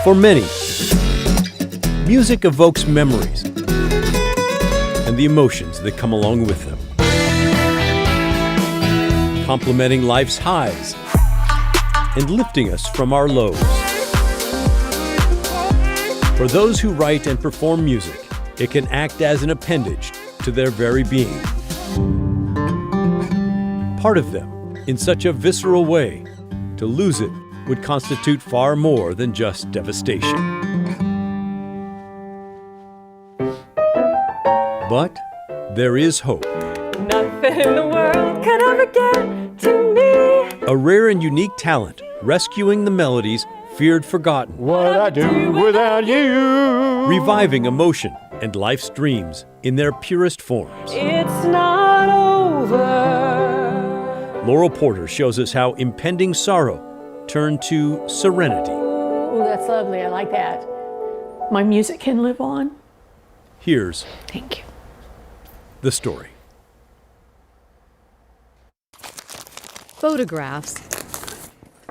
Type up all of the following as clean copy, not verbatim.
For many, music evokes memories and the emotions that come along with them, complementing life's highs and lifting us from our lows. For those who write and perform music, it can act as an appendage to their very being. Part of them in such a visceral way, to lose it would constitute far more than just devastation. But there is hope. Nothing in the world could ever get to me. A rare and unique talent rescuing the melodies feared forgotten. What I do without you. Reviving emotion and life's dreams in their purest forms. It's not over. Laurel Porter shows us how impending sorrow turned to serenity. Oh, that's lovely. I like that. My music can live on. Here's Thank you. the story. Photographs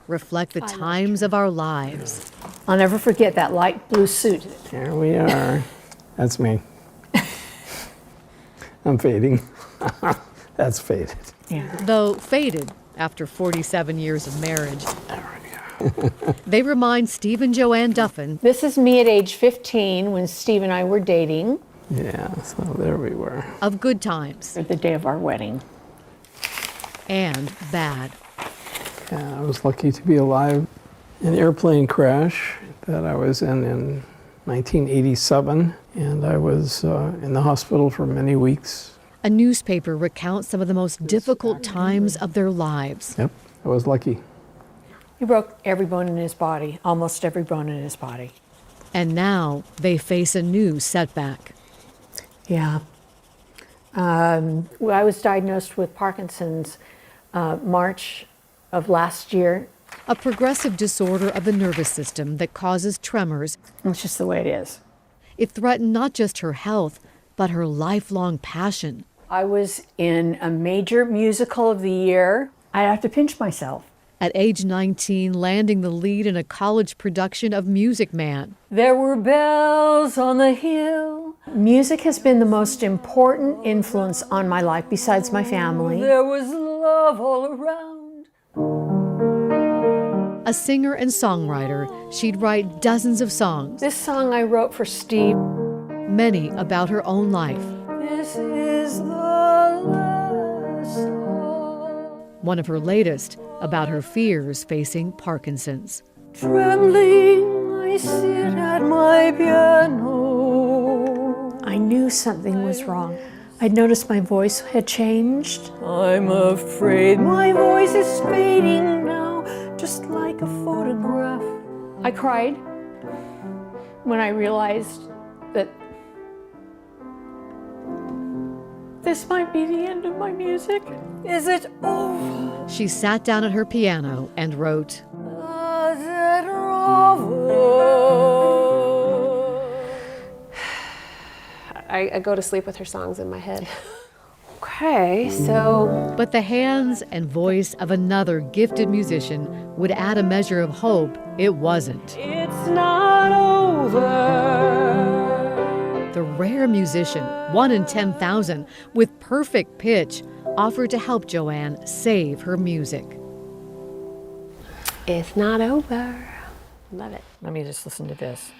reflect the times of our lives. I'll never forget that light blue suit. Here we are. That's me. I'm fading. That's faded. Yeah. Though faded after 47 years of marriage. They remind Steve and Joanne Duffin This is me at age 15 when Steve and I were dating, Yeah, so there we were. of good times or the day of our wedding. and bad. Yeah, I was lucky to be alive. An airplane crash that I was in 1987, and I was in the hospital for many weeks. A newspaper recounts some of the most difficult times of their lives. Yep, I was lucky. He broke every bone in his body, almost every bone in his body. And now they face a new setback. Yeah. Well, I was diagnosed with Parkinson's March of last year. A progressive disorder of the nervous system that causes tremors. It's just the way it is. It threatened not just her health, but her lifelong passion. I was in a major musical of the year. I have to pinch myself. At age 19, landing the lead in a college production of Music Man. There were bells on the hill. Music has been the most important influence on my life besides my family. There was love all around. A singer and songwriter, she'd write dozens of songs, This song I wrote for Steve. many about her own life. This is the last song. One of her latest about her fears facing Parkinson's. Trembling, I sit at my piano. I knew something was wrong. I'd noticed my voice had changed. I'm afraid my voice is fading now, just like a photograph. I cried when I realized that this might be the end of my music. Is it over? She sat down at her piano and wrote, Is it over? I go to sleep with her songs in my head. Okay, so but the hands and voice of another gifted musician would add a measure of hope it wasn't. It's not over. The rare musician, 1 in 10,000, with perfect pitch, offered to help Joanne save her music. it's not over. Love it. Let me just listen to this.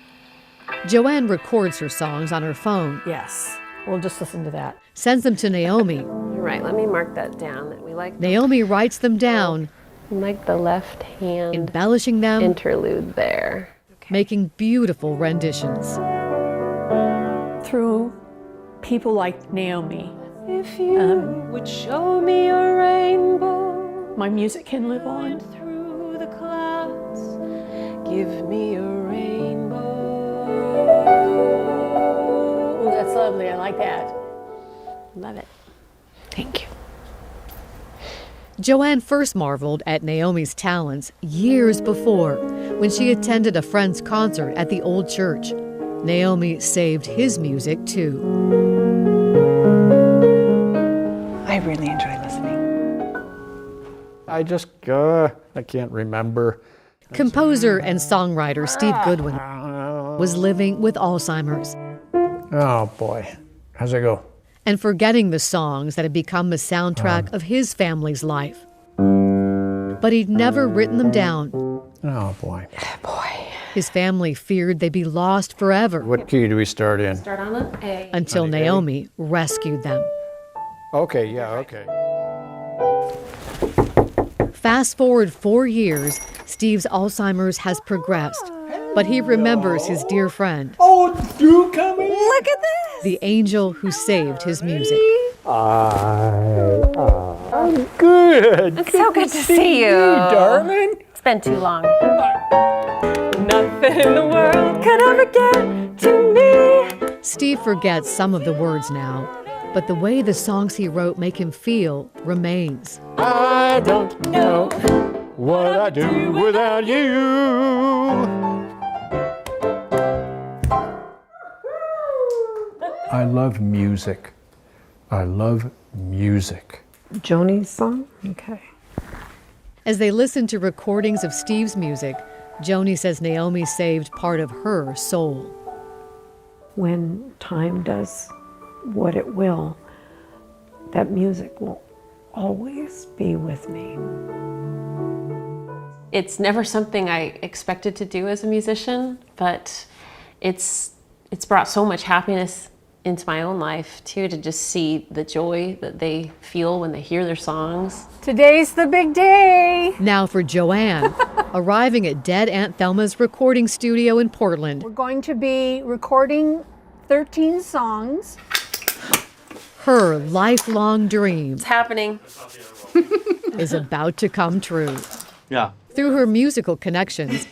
Joanne records her songs on her phone, Yes, we'll just listen to that. sends them to Naomi. You're right. Let me mark that down. That we like Naomi writes them down, the left hand embellishing them, interlude there. making beautiful renditions. Through people like Naomi, If you would show me a rainbow my music can live on. through the clouds, give me a rainbow. Oh, that's lovely. I like that. Love it. Thank you. Joanne first marveled at Naomi's talents years before when she attended a friend's concert at the old church. Naomi saved his music too. I really enjoy listening. I can't remember. Composer and songwriter Steve Goodwin was living with Alzheimer's Oh boy, how's it go? and forgetting the songs that had become the soundtrack of his family's life. But he'd never written them down. Oh boy. His family feared they'd be lost forever What key do we start in? Start on an A. until Naomi rescued them. Okay, yeah, okay. Fast forward 4 years, Steve's Alzheimer's has progressed, but he remembers his dear friend, Oh, you coming? Look at this. the angel who saved his music. I'm good. It's so good to see you. Darling. It's been too long. Nothing in the world could ever get to me. Steve forgets some of the words now, but the way the songs he wrote make him feel remains. I don't know what I'd do without you. I love music. I love music. Joni's song? Okay. As they listen to recordings of Steve's music, Joni says Naomi saved part of her soul. When time does what it will, that music will always be with me. It's never something I expected to do as a musician, but it's brought so much happiness into my own life too, to just see the joy that they feel when they hear their songs. Today's the big day. Now for Joanne, arriving at Dead Aunt Thelma's recording studio in Portland, We're going to be recording 13 songs. her lifelong dream It's happening. is about to come true. Yeah. Through her musical connections,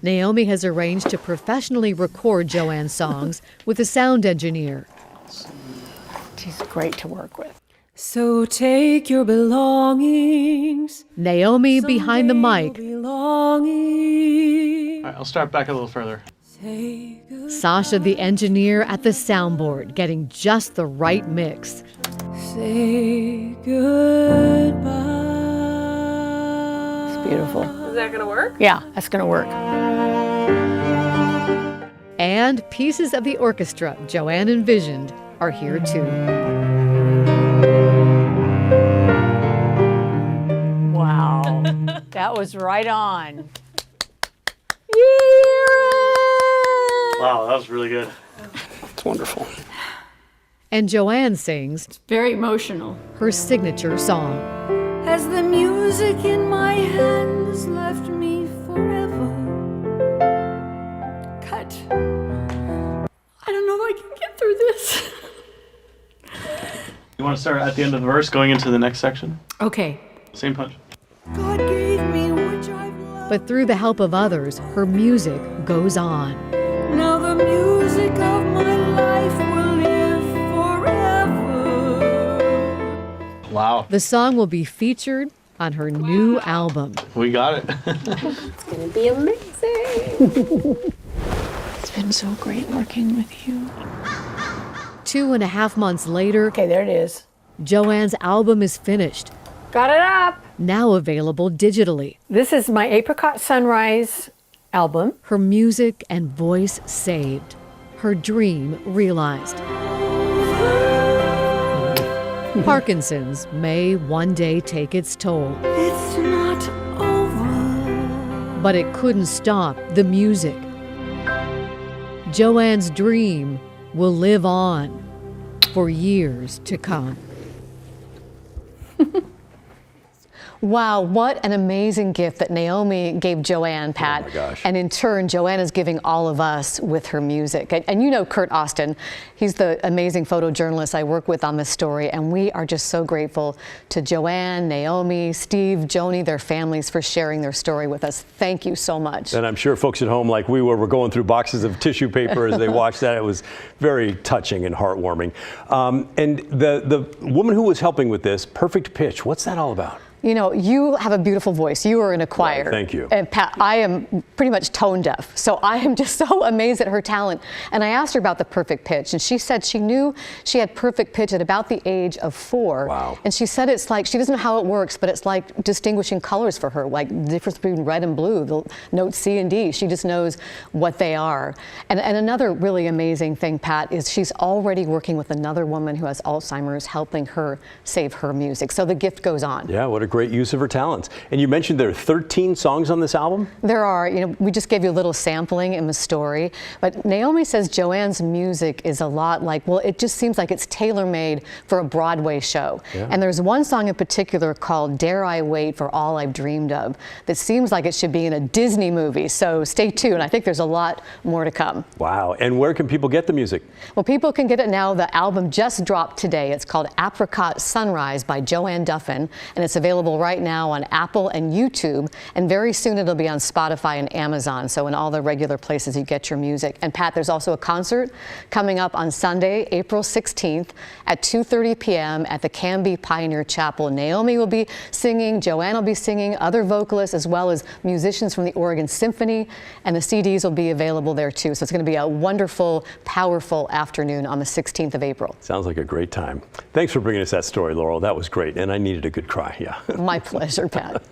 Naomi has arranged to professionally record Joanne's songs with a sound engineer. She's great to work with. So take your belongings. Naomi behind the mic, All right, I'll start back a little further. Sasha the engineer at the soundboard, getting just the right mix. Say goodbye. It's beautiful. Is that gonna work? Yeah, that's gonna work. And pieces of the orchestra Joanne envisioned are here too. Wow. That was right on. Wow, that was really good. It's wonderful. And Joanne sings Very emotional. her signature song. As the music in my hands left me forever. Cut. I don't know if I can get through this. You want to start at the end of the verse, going into the next section? Okay. Same punch. God gave me which I've loved. But through the help of others, her music goes on. Now the music of my life will live forever. Wow, The song will be featured on her new album. we got it. It's gonna be amazing. It's been so great working with you. 2.5 months later, Okay, there it is. Joanne's album is finished, Got it up. now available digitally. This is my Apricot Sunrise album. Her music and voice saved. Her dream realized. Parkinson's may one day take its toll, It's not over. but it couldn't stop the music. Joanne's dream will live on for years to come. Wow, what an amazing gift that Naomi gave Joanne, Pat. Oh my gosh. And in turn, Joanne is giving all of us with her music. And you know Kurt Austin. He's the amazing photojournalist I work with on this story. And we are just so grateful to Joanne, Naomi, Steve, Joni, their families for sharing their story with us. Thank you so much. And I'm sure folks at home, like we were going through boxes of tissue paper as they watched that. It was very touching and heartwarming. And the woman who was helping with this, Perfect Pitch, what's that all about? You know, you have a beautiful voice. You are in a choir. Right, thank you. And Pat, I am pretty much tone deaf. So I am just so amazed at her talent. And I asked her about the perfect pitch. And she said she knew she had perfect pitch at about the age of 4. Wow. And she said it's like, she doesn't know how it works, but it's like distinguishing colors for her, like the difference between red and blue, the notes C and D. She just knows what they are. And another really amazing thing, Pat, is she's already working with another woman who has Alzheimer's, helping her save her music. So the gift goes on. Yeah, what a great use of her talents. And you mentioned there are 13 songs on this album? There are. You know, we just gave you a little sampling in the story, but Naomi says Joanne's music is a lot like, well, it just seems like it's tailor-made for a Broadway show. Yeah. And there's one song in particular called Dare I Wait for All I've Dreamed of that seems like it should be in a Disney movie. So stay tuned. I think there's a lot more to come. Wow. And where can people get the music? Well, people can get it now. The album just dropped today. It's called Apricot Sunrise by Joanne Duffin, and it's available right now on Apple and YouTube, and very soon it'll be on Spotify and Amazon, so in all the regular places you get your music. And Pat, there's also a concert coming up on Sunday, April 16th at 2:30 p.m. at the Canby Pioneer Chapel. Naomi will be singing, Joanne will be singing, other vocalists, as well as musicians from the Oregon Symphony, and the CDs will be available there too. So it's going to be a wonderful, powerful afternoon on the 16th of April. Sounds like a great time. Thanks for bringing us that story, Laurel. That was great, and I needed a good cry, yeah. My pleasure, Pat.